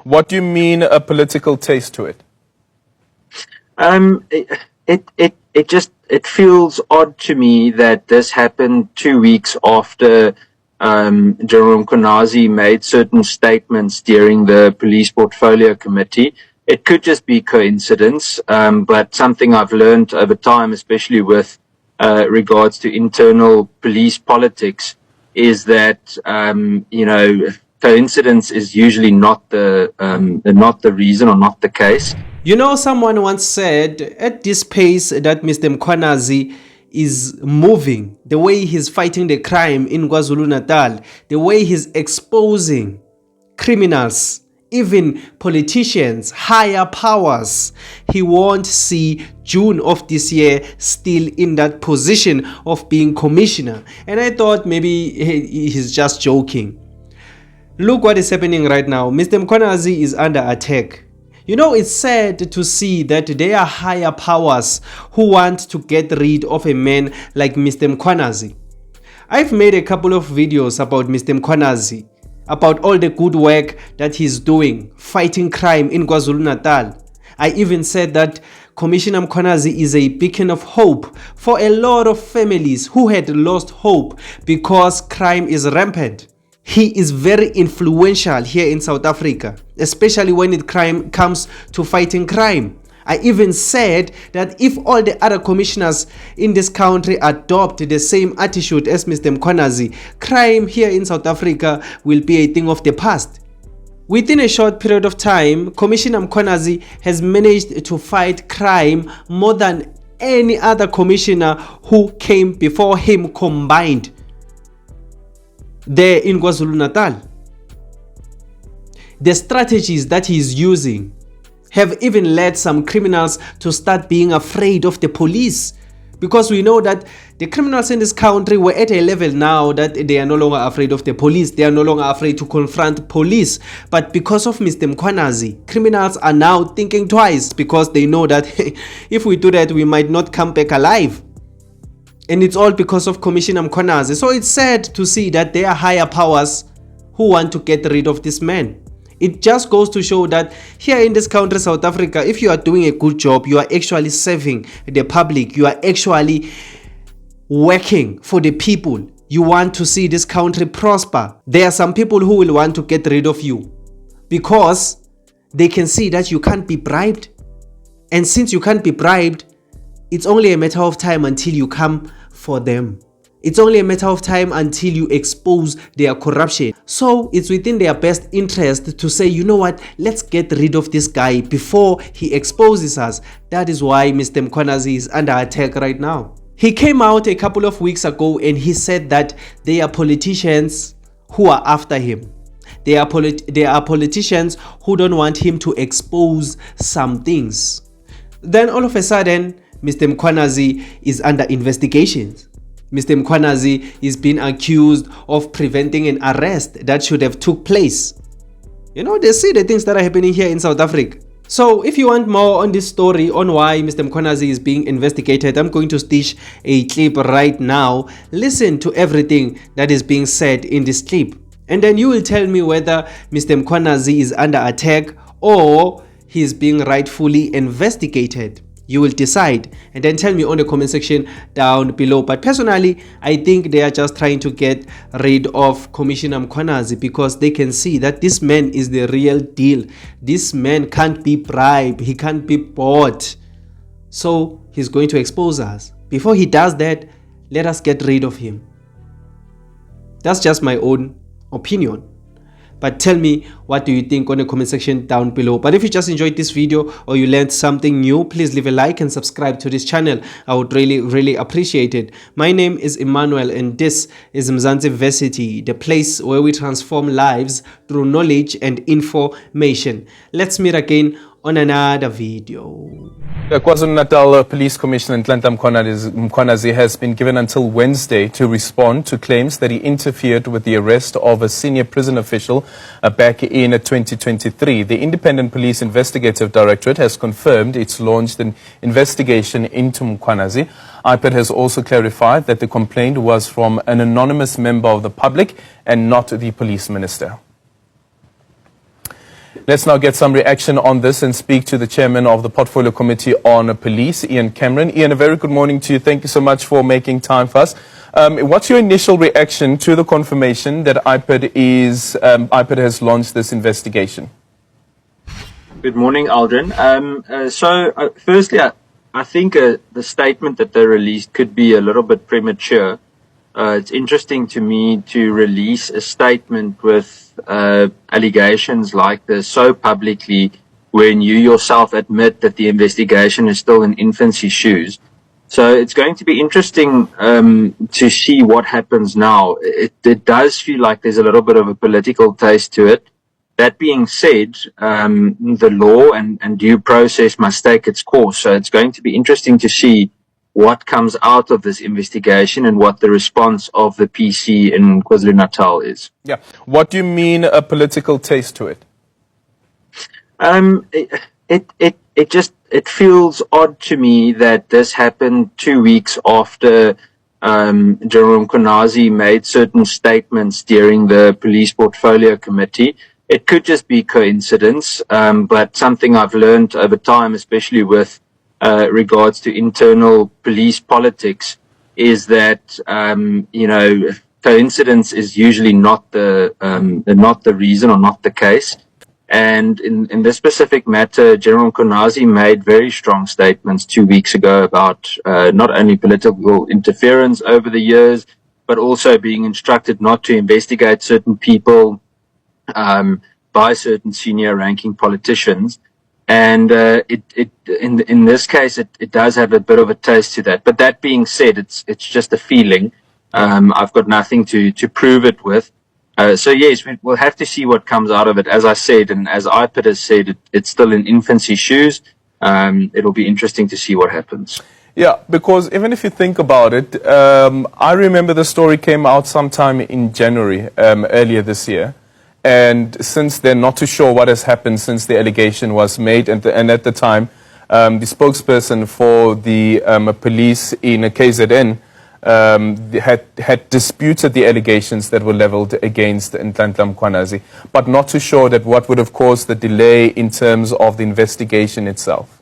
What do you mean a political taste to it? It feels odd to me that this happened 2 weeks after General Mkhwanazi made certain statements during the Police Portfolio Committee. It could just be coincidence, but something I've learned over time, especially with regards to internal police politics, is that coincidence is usually not the reason or not the case. You know, someone once said, at this pace that Mr. Mkhwanazi is moving, the way he's fighting the crime in KwaZulu-Natal, the way he's exposing criminals, even politicians, higher powers, he won't see June of this year still in that position of being commissioner. And I thought maybe he's just joking. Look what is happening right now. Mr. Mkhwanazi is under attack. You know, it's sad to see that there are higher powers who want to get rid of a man like Mr. Mkhwanazi. I've made a couple of videos about Mr. Mkhwanazi, about all the good work that he's doing, fighting crime in KwaZulu-Natal. I even said that Commissioner Mkhwanazi is a beacon of hope for a lot of families who had lost hope because crime is rampant. He is very influential here in South Africa, especially when it comes to fighting crime. I even said that if all the other commissioners in this country adopt the same attitude as Mr. Mkhwanazi, crime here in South Africa will be a thing of the past. Within a short period of time, Commissioner Mkhwanazi has managed to fight crime more than any other commissioner who came before him combined there in KwaZulu-Natal. The strategies that he is using have even led some criminals to start being afraid of the police, because we know that the criminals in this country were at a level now that they are no longer afraid of the police. They are no longer afraid to confront police. But because of Mr. Mkhwanazi, criminals are now thinking twice, because they know that if we do that, we might not come back alive. And it's all because of Commissioner Mkhwanazi. So it's sad to see that there are higher powers who want to get rid of this man. It just goes to show that here in this country, South Africa, if you are doing a good job, you are actually serving the public, you are actually working for the people, you want to see this country prosper, there are some people who will want to get rid of you because they can see that you can't be bribed. And since you can't be bribed, it's only a matter of time until you come for them. It's only a matter of time until you expose their corruption. So it's within their best interest to say, you know what, let's get rid of this guy before he exposes us. That is why Mr. Mkhwanazi is under attack right now. He came out a couple of weeks ago and he said that there are politicians who are after him. There are politicians who don't want him to expose some things. Then all of a sudden, Mr. Mkhwanazi is under investigations. Mr. Mkhwanazi is being accused of preventing an arrest that should have took place. You know, they see the things that are happening here in South Africa. So if you want more on this story, on why Mr. Mkhwanazi is being investigated, I'm going to stitch a clip right now. Listen to everything that is being said in this clip. And then you will tell me whether Mr. Mkhwanazi is under attack or he is being rightfully investigated. You will decide and then tell me on the comment section down below. But personally, I think they are just trying to get rid of Commissioner Mkhwanazi because they can see that this man is the real deal. This man can't be bribed. He can't be bought. So he's going to expose us. Before he does that, let us get rid of him. That's just my own opinion. But tell me, what do you think on the comment section down below? But if you just enjoyed this video or you learned something new, please leave a like and subscribe to this channel. I would really appreciate it. My name is Emmanuel and this is Mzansi Versity, the place where we transform lives through knowledge and information. Let's meet again on another video. The KwaZulu-Natal Police Commissioner Nhlanhla Mkhwanazi has been given until Wednesday to respond to claims that he interfered with the arrest of a senior prison official back in 2023. The Independent Police Investigative Directorate has confirmed it's launched an investigation into Mkhwanazi. IPID has also clarified that the complaint was from an anonymous member of the public and not the police minister. Let's now get some reaction on this and speak to the chairman of the Portfolio Committee on Police, Ian Cameron. Ian, a very good morning to you. Thank you so much for making time for us. What's your initial reaction to the confirmation that IPID has launched this investigation? Good morning, Aldrin. Firstly, I think the statement that they released could be a little bit premature. It's interesting to me to release a statement with allegations like this so publicly when you yourself admit that the investigation is still in infancy shoes. So it's going to be interesting to see what happens now. It does feel like there's a little bit of a political taste to it. That being said, the law and due process must take its course. So it's going to be interesting to see what comes out of this investigation and what the response of the PC in KwaZulu-Natal is. Yeah. What do you mean a political taste to it? It feels odd to me that this happened 2 weeks after General Mkhwanazi made certain statements during the Police Portfolio Committee. It could just be coincidence, but something I've learned over time, especially with regards to internal police politics, is that coincidence is usually not the reason or not the case. And in this specific matter, General Mkhwanazi made very strong statements 2 weeks ago about not only political interference over the years, but also being instructed not to investigate certain people by certain senior ranking politicians. And in this case, it does have a bit of a taste to that. But that being said, it's just a feeling. I've got nothing to prove it with. So yes, we'll have to see what comes out of it. As I said, and as IPID has said, it's still in infancy shoes. It'll be interesting to see what happens. Yeah, because even if you think about it, I remember the story came out sometime in January earlier this year. And since then, not too sure what has happened since the allegation was made. And at the time, the spokesperson for the police in KZN had disputed the allegations that were leveled against Nhlanhla Mkhwanazi, but not too sure that what would have caused the delay in terms of the investigation itself.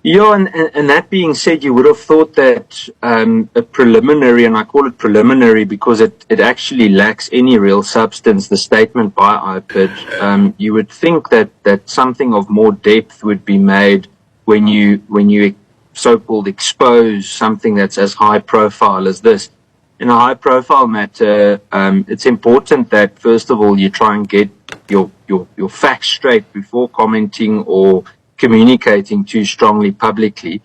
Yeah, and that being said, you would have thought that a preliminary, and I call it preliminary because it actually lacks any real substance, the statement by IPID, you would think that something of more depth would be made when you so-called expose something that's as high profile as this. In a high profile matter, it's important that first of all you try and get your facts straight before commenting or communicating too strongly publicly.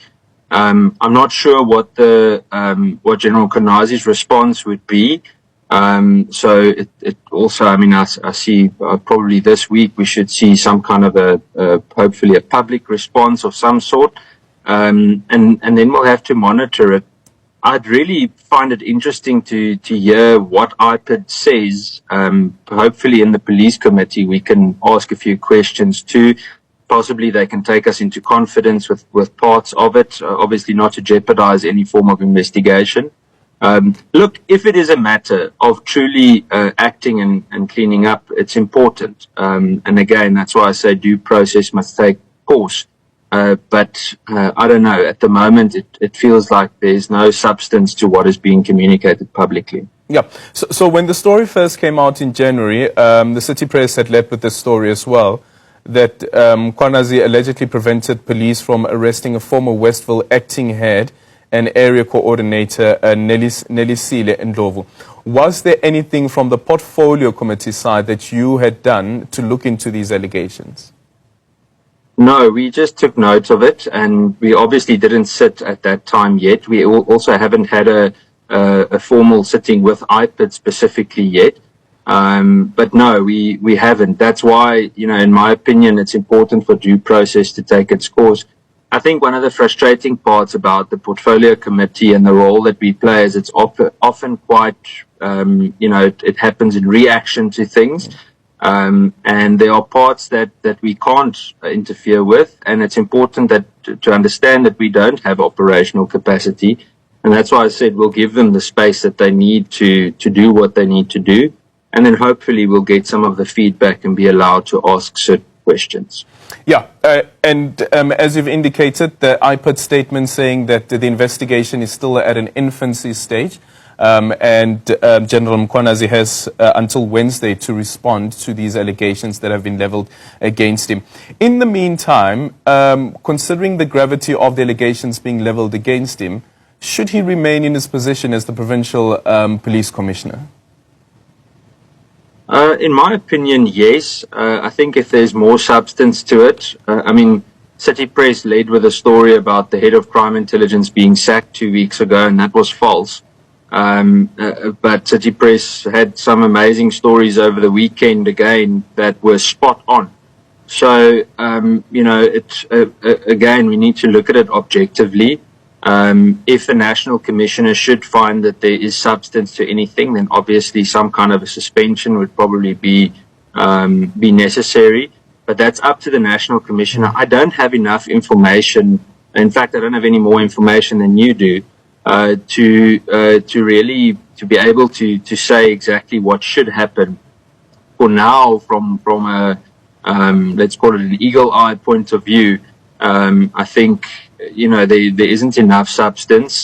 I'm not sure what what General Mkhwanazi's response would be. So it also, I mean, I see probably this week we should see some kind of hopefully a public response of some sort. And then we'll have to monitor it. I'd really find it interesting to hear what IPID says. Hopefully in the police committee we can ask a few questions too. Possibly they can take us into confidence with parts of it, obviously not to jeopardize any form of investigation. Look, if it is a matter of truly acting and cleaning up, it's important. And again, that's why I say due process must take course. But I don't know, at the moment it feels like there's no substance to what is being communicated publicly. Yeah. So when the story first came out in January, the City Press had led with this story as well, that Mkhwanazi allegedly prevented police from arresting a former Westville acting head and area coordinator, Nelisile Ndlovu. Was there anything from the Portfolio Committee side that you had done to look into these allegations? No, we just took note of it, and we obviously didn't sit at that time yet. We also haven't had a formal sitting with IPID specifically yet. But no, we haven't. That's why, in my opinion, it's important for due process to take its course. I think one of the frustrating parts about the Portfolio Committee and the role that we play is it's often quite, it happens in reaction to things. And there are parts that we can't interfere with, and it's important that to understand that we don't have operational capacity. And that's why I said we'll give them the space that they need to do what they need to do. and then hopefully we'll get some of the feedback and be allowed to ask certain questions. Yeah, and as you've indicated, the IPID statement saying that the investigation is still at an infancy stage, and General Mkhwanazi has until Wednesday to respond to these allegations that have been leveled against him. In the meantime, considering the gravity of the allegations being leveled against him, should he remain in his position as the Provincial Police Commissioner? In my opinion, yes. I think if there's more substance to it, I mean, City Press led with a story about the head of crime intelligence being sacked 2 weeks ago, and that was false. But City Press had some amazing stories over the weekend again that were spot on. So, you know, again, we need to look at it objectively. If the National Commissioner should find that there is substance to anything, then obviously some kind of a suspension would probably be necessary. But that's up to the National Commissioner. I don't have enough information. In fact, I don't have any more information than you do to really be able to say exactly what should happen. For now, from a let's call it an eagle eye point of view, I think, you know, there isn't enough substance.